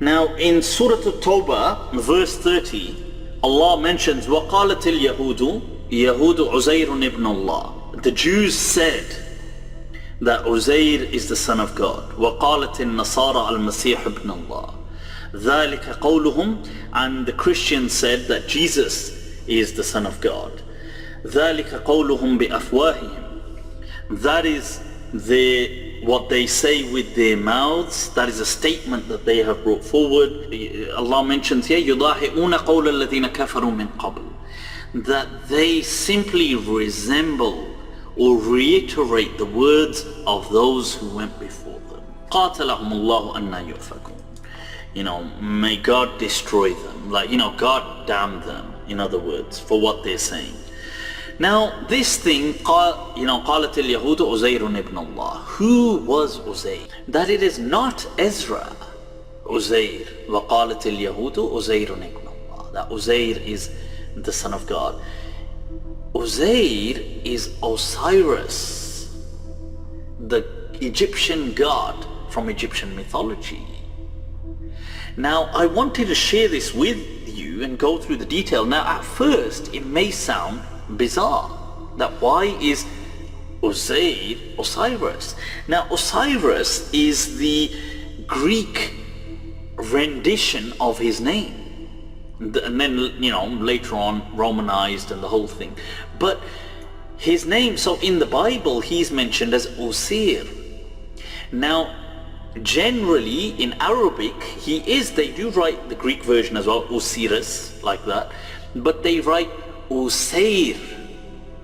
Now in Surah At-Tawbah, verse 30, Allah mentions, وَقَالَتِ الْيَهُودُ يَهُودُ عُزَيْرٌ ibn Allah. The Jews said that Uzair is the son of God. وَقَالَتِ النَّصَارَى الْمَسِيحُ ibn Allah. ذَلِكَ قَوْلُهُم. And the Christians said that Jesus is the son of God. ذَلِكَ قَوْلُهُم بِأَفْوَاهِهِمْ. That is what they say with their mouths. That is a statement that they have brought forward. Allah mentions here, يُضَاهِئُونَ قَوْلَ الَّذِينَ كَفَرُوا مِنْ قَبْلِ. That they simply resemble or reiterate the words of those who went before them. قَاتَلَهُمُ اللَّهُ أَنَّا يُؤْفَكُونَ. May God destroy them. God damn them, in other words, for what they're saying. Now this thing, قالت اليهود عزير ibn Allah. Who was Uzair? That it is not Ezra. Uzair. وقالت اليهود عزير ibn Allah. That Uzair is the son of God. Uzair is Osiris, the Egyptian god from Egyptian mythology. Now I wanted to share this with you and go through the detail. Now at first it may sound bizarre that why is Uzair Osiris? Now Osiris is the Greek rendition of his name, and then later on Romanized and the whole thing. But his name, so in the Bible he's mentioned as Osir. Now generally in Arabic they do write the Greek version as well, Osiris, like that, but they write Usair.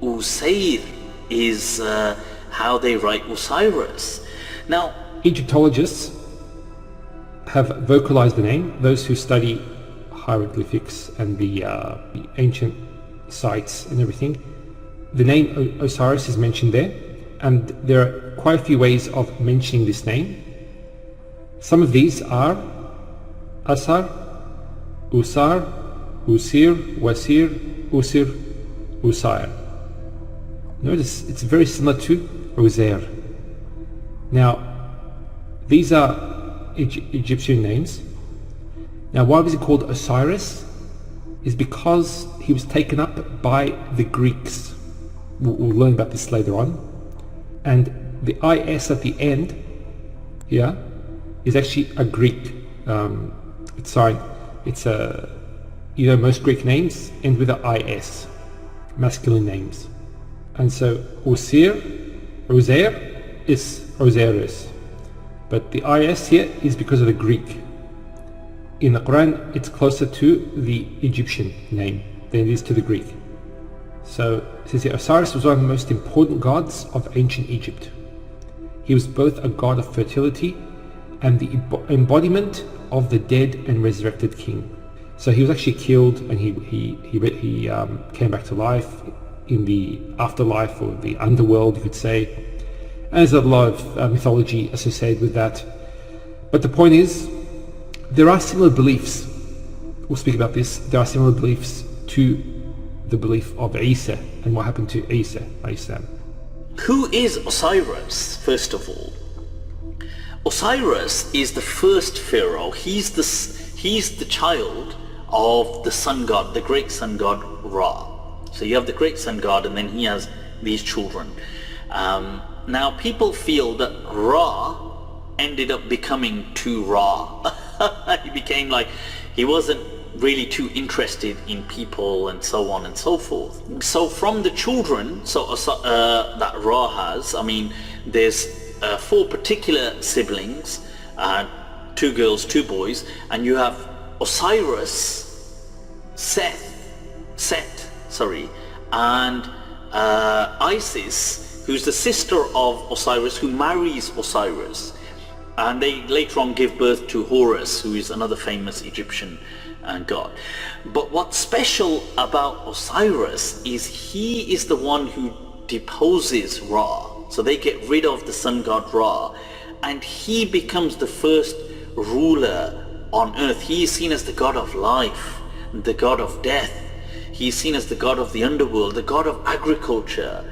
Usair is how they write Osiris. Now Egyptologists have vocalized the name. Those who study hieroglyphics and the ancient sites and everything, the name Osiris is mentioned there, and there are quite a few ways of mentioning this name. Some of these are Asar, Usar, Usir, Wasir, Usir, Usair. Notice it's very similar to Uzair. Now these are Egyptian names. Now why was he called Osiris? Is because he was taken up by the Greeks. We'll learn about this later on. And the IS at the end here is actually a Greek sign. It's a, most Greek names end with an IS, masculine names. And so Uzair is Osiris. But the IS here is because of the Greek. In the Quran, it's closer to the Egyptian name than it is to the Greek. So it says here, Osiris was one of the most important gods of ancient Egypt. He was both a god of fertility and the embodiment of the dead and resurrected king. So he was actually killed, and he came back to life in the afterlife, or the underworld, you could say. And there's a lot of mythology associated with that. But the point is, there are similar beliefs. We'll speak about this. There are similar beliefs to the belief of Isa and what happened to Isa. Who is Osiris, first of all? Osiris is the first pharaoh. He's the child of the sun god, the great sun god Ra. So you have the great sun god, and then he has these children. Now people feel that Ra ended up becoming too Ra. He became he wasn't really too interested in people and so on and so forth. So from the children that Ra has, there's 4 particular siblings, 2 girls, 2 boys, and you have Osiris, Set, and Isis, who's the sister of Osiris, who marries Osiris, and they later on give birth to Horus, who is another famous Egyptian god. But what's special about Osiris is he is the one who deposes Ra. So they get rid of the sun god Ra, and he becomes the first ruler on earth. He is seen as the god of life, the god of death. He is seen as the god of the underworld, the god of agriculture.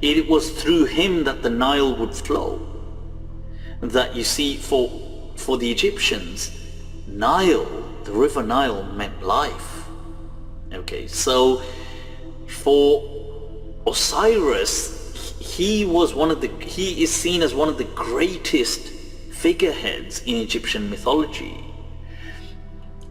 It was through him that the Nile would flow. That you see, for the Egyptians, Nile, the river Nile, meant life. Okay, so for Osiris, he is seen as one of the greatest figureheads in Egyptian mythology.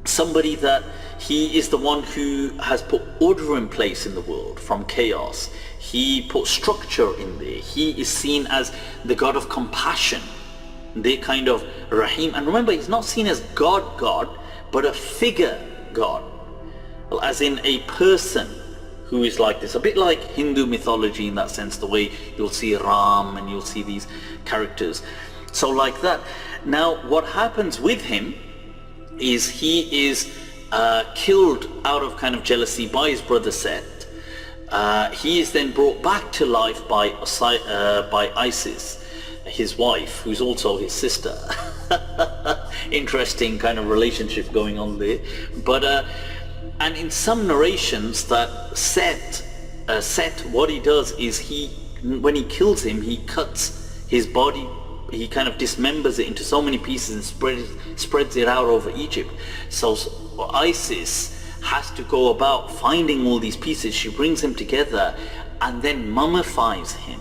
Somebody that he is the one who has put order in place in the world from chaos. He put structure in there. He is seen as the god of compassion, the kind of Rahim. And remember, he's not seen as God, but a figure God, as in a person who is like this, a bit like Hindu mythology in that sense, the way you'll see Ram and you'll see these characters. So like that. Now what happens with him is he is killed out of kind of jealousy by his brother Set. He is then brought back to life by Isis, his wife, who's also his sister. Interesting kind of relationship going on there. But and in some narrations that Set, what he does is when he kills him, he cuts his body, he kind of dismembers it into so many pieces and spreads it out over Egypt. So Isis has to go about finding all these pieces. She brings them together and then mummifies him.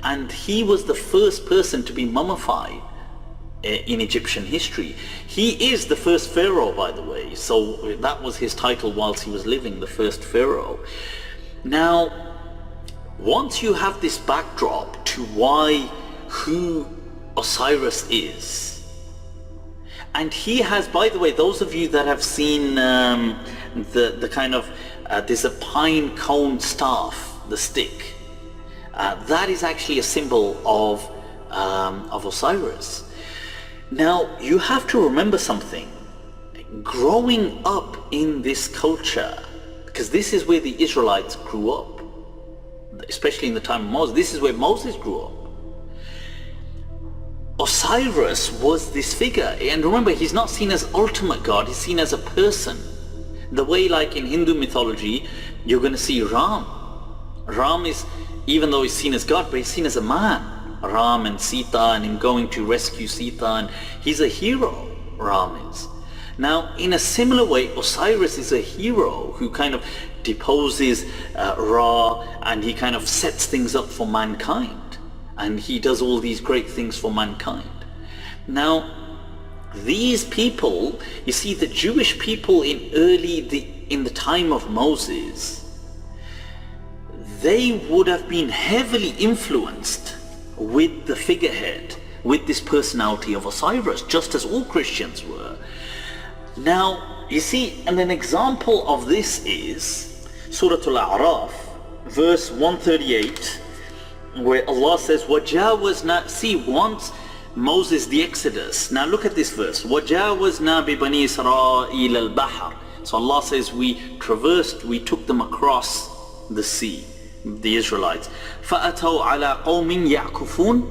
And he was the first person to be mummified in Egyptian history. He is the first pharaoh, by the way, so that was his title whilst he was living, the first pharaoh. Now, once you have this backdrop to who Osiris is, and he has, by the way, those of you that have seen the kind of there's a pine cone staff, the stick, that is actually a symbol of Osiris. Now you have to remember something. Growing up in this culture, because this is where the Israelites grew up, especially in the time of Moses, this is where Moses grew up. Osiris was this figure, and remember, he's not seen as ultimate God, he's seen as a person. The way like in Hindu mythology, you're going to see Ram. Ram is, even though he's seen as God, but he's seen as a man. Ram and Sita, and him going to rescue Sita, and he's a hero, Ram is. Now, in a similar way, Osiris is a hero who kind of deposes Ra, and he kind of sets things up for mankind, and he does all these great things for mankind. Now, these people, you see, the Jewish people in the time of Moses, they would have been heavily influenced with the figurehead, with this personality of Osiris, just as all Christians were. Now, you see, and an example of this is Surah Al-A'raf, verse 138, where Allah says, وَجَاوَزْنَا, see, once Moses, the Exodus. Now look at this verse, وَجَاوَزْنَا بِبَنِي إِسْرَائِيلَ الْبَحْرِ. So Allah says, we took them across the sea, the Israelites. فَأَتَوْا عَلَىٰ قَوْمٍ يَعْكُفُونَ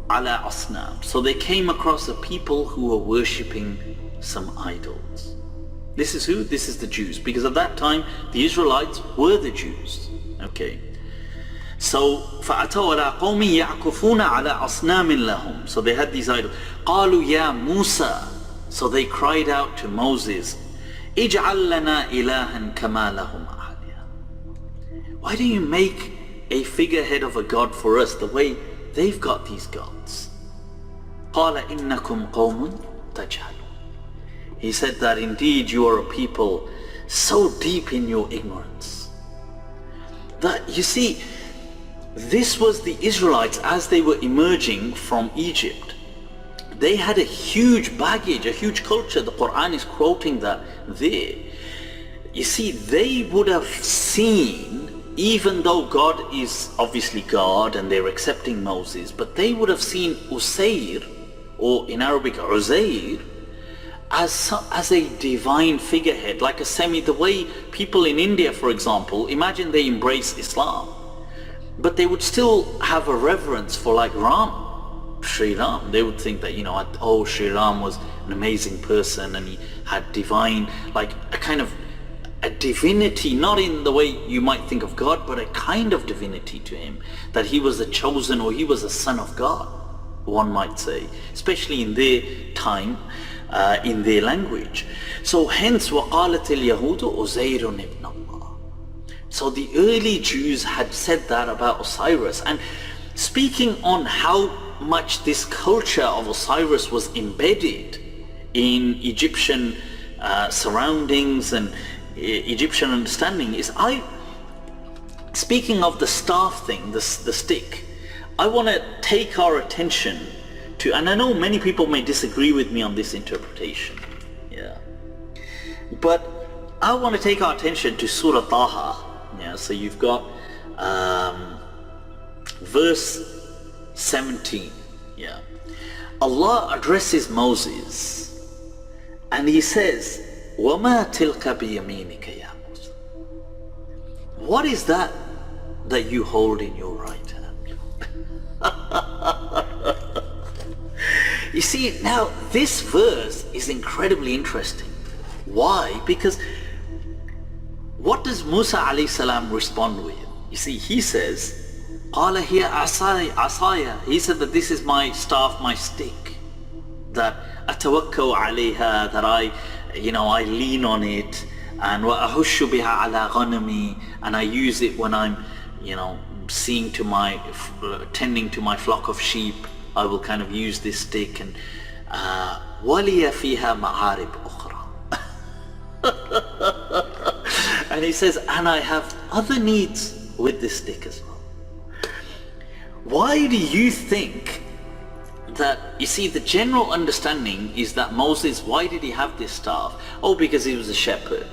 عَلَىٰ أَصْنَامٍ. So they came across a people who were worshipping some idols. This is who? This is the Jews, because at that time the Israelites were the Jews. Okay. So فَأَتَوْا عَلَىٰ قَوْمٍ يَعْكُفُونَ عَلَىٰ أَصْنَامٍ لَهُمْ. So they had these idols. قَالُوا يَا مُوسَى. So they cried out to Moses, اجعل لنا إلها كما لهم آلهة. Why do you make a figurehead of a god for us the way they've got these gods? قال إنكم قوم تجهلون. He said that indeed you are a people so deep in your ignorance. That, you see, this was the Israelites as they were emerging from Egypt. They had a huge baggage, a huge culture. The Quran is quoting that there. You see, they would have seen, even though God is obviously God and they're accepting Moses, but they would have seen Usair, or in Arabic Uzair, as a divine figurehead, like the way people in India, for example, imagine they embrace Islam, but they would still have a reverence for like Ram, Sri Ram. They would think that, oh, Sri Ram was an amazing person and he had divine, like a kind of a divinity, not in the way you might think of God, but a kind of divinity to him, that he was a chosen, or he was a son of God, one might say, especially in their time. in their language. So hence وَقَالَتِ الْيَهُودُ أُزَيْرٌ ibn Allah. So the early Jews had said that about Osiris, and speaking on how much this culture of Osiris was embedded in Egyptian surroundings and Egyptian understanding is, speaking of the staff thing, the stick, I want to take our attention to, and I know many people may disagree with me on this interpretation, yeah, but I want to take our attention to Surah Taha. Yeah, so you've got verse 17. Yeah, Allah addresses Moses and he says, وَمَا تِلْكَ بِيَمِينِكَ يَا مُوسَى. What is that you hold in your right hand? You see, now this verse is incredibly interesting. Why? Because what does Musa alayhi salam respond with? You see, he says, قَالَ هِيَ عَصَايَ. He said that this is my staff, my stick, that أَتَوَكَّوْ عَلَيْهَا, that I lean on it, and وَأَهُشُّ بِهَا عَلَى غَنَمِي, and I use it when I'm, tending to my flock of sheep. I will kind of use this stick, and وَلِيَ فِيهَا مَعَارِبْ أُخْرَى. And he says, and I have other needs with this stick as well. Why do you think that, you see, the general understanding is that Moses, why did he have this staff? Oh, because he was a shepherd.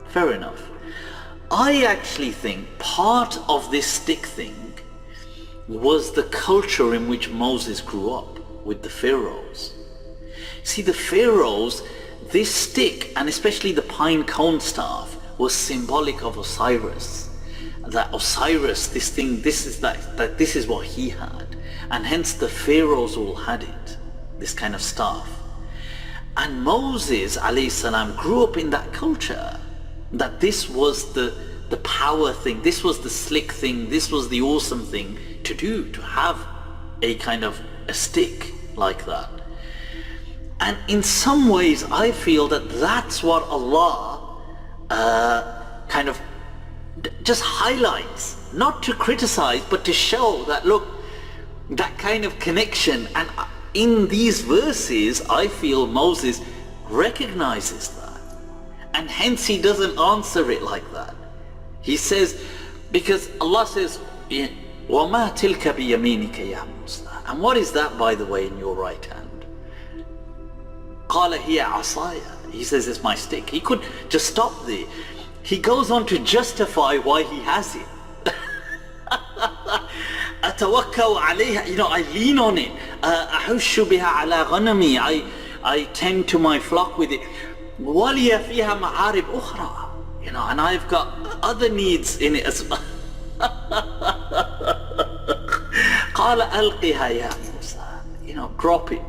Fair enough. I actually think part of this stick thing was the culture in which Moses grew up with the pharaohs. See, the pharaohs, this stick, and especially the pine cone staff, was symbolic of Osiris. That Osiris, this thing, this is what he had, and hence the pharaohs all had it, this kind of staff. And Moses alayhi salam grew up in that culture, that this was the power thing, this was the slick thing, this was the awesome thing to do, to have a kind of a stick like that. And in some ways I feel that that's what Allah kind of just highlights, not to criticize but to show that, look, that kind of connection. And in these verses I feel Moses recognizes that, and hence he doesn't answer it like that. He says, because Allah says, وَمَا تِلْكَ بِيَمِينِكَ يَا مُوسَى. And what is that, by the way, in your right hand? قَالَ هِيَ عَصَايَ. He says, it's my stick. He could just stop there. He goes on to justify why he has it. أَتَوَكَّوْ عَلَيْهَا. I lean on it. أَحُشُّ بِهَا عَلَى غَنَمِي. I tend to my flock with it. وَلِيَ فِيهَا مَعَارِبْ أُخْرَى. And I've got other needs in it as well. قَالَ أَلْقِهَا يَا مُوسَى. Drop it.